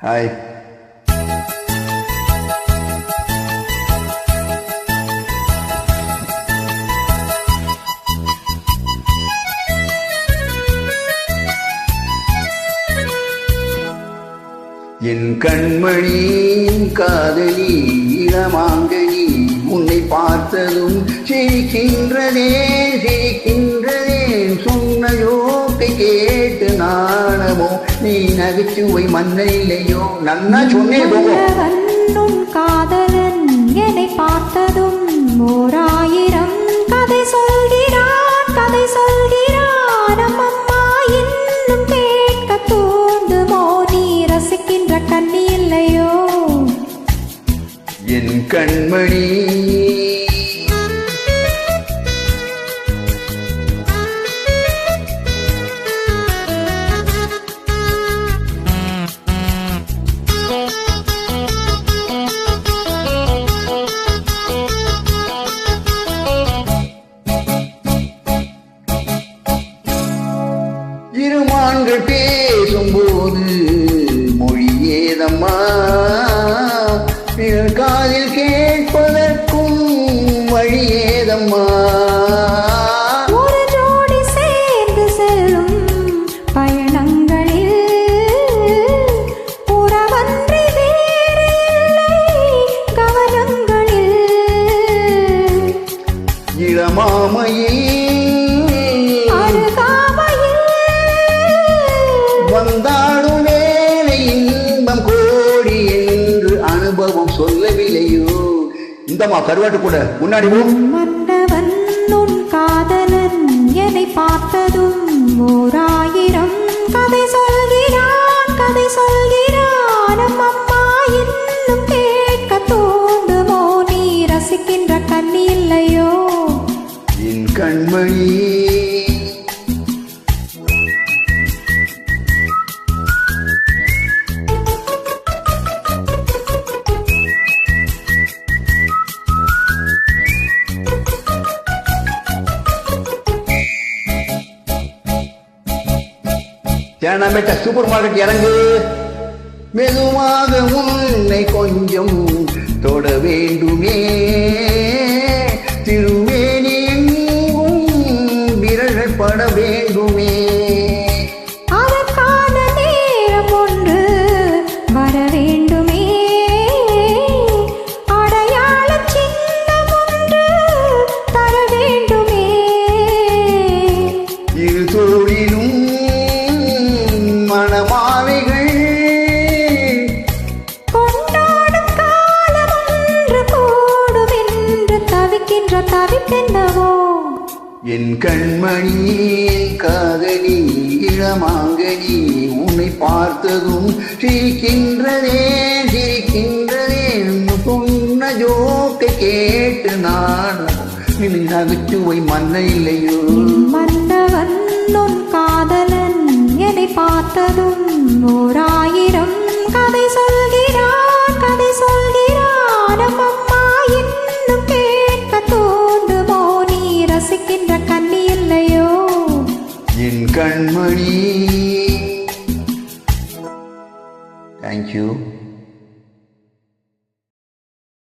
Hi. என் கண்மணி காதலி இளமாங்கனி உன்னை பார்த்ததும் சிரிக்கின்றதே சிரிக்கின்றதே சொன்ன யோக்கை கேட்டு நாணமோ நீ நகைச்சுவை மண்ணில்லையோ நன்னா சொன்னேன் காதலன் என்னை பார்த்ததும் ஓராயிரம் கதை சொல்கிறான் கதை சொல்கிறான் அம்மம்மா இன்னும் கேட்க தூண்டுமோ நீ ரசிக்கின்ற கண்ணி இல்லையோ என் கண்மணி இருமான்கள் பேசும்போது மொழி ஏதம்மா காதில் கேட்பதற்கும் வழி ஏதம்மா ஒரு ஜோடி சேர்ந்து செல்லும் பயணங்களில் உறவன்றி வேறு இல்லை கவனங்களில் இளமாமையில் வந்தாடும் வேலை இன்பம் கோடி என்று அனுபவம் சொல்லவில்லையோ இந்தமா கருவாட்டு கூட முன்னாடி மன்னவன் உன் காதலன் என்னை பார்த்ததும் ஓராயிரம் கதை சொல்கிறான் கதை சொல்கிறான் அம்மம்மா இன்னும் கேட்க தூண்டுமோ நீ ரசிக்கின்ற கண்ணி இல்லையோ என் கண்மணி சேனமேட்ட சூப்பர் மார்க்கெட் இறங்கு மெதுவாக உன்னை கொஞ்சம் தொட வேண்டுமே திருவேணி எங்கும் விரல்கள் பட வேண்டுமே அதற்கான நேரம் ஒன்று வர வேண்டுமே அடையாள சின்னம் ஒன்று தர வேண்டுமே இரு தோழிலும் மணமாலைகள் கொண்டாடும் காலம் ஒன்று கூடும் என்று தவிக்கின்ற தவிப்பென்னவோ என் கண்மணி காதலி இளமாங்கனி உன்னை பார்த்ததும் சிரிக்கின்றதே சிரிக்கின்றதே சொன்ன ஜோக்கை கேட்டு நான் நகைச்சுவை மன்ன இல்லையோ மன்னவன் உன் காதலன் என்னை பார்த்ததும் ஓரா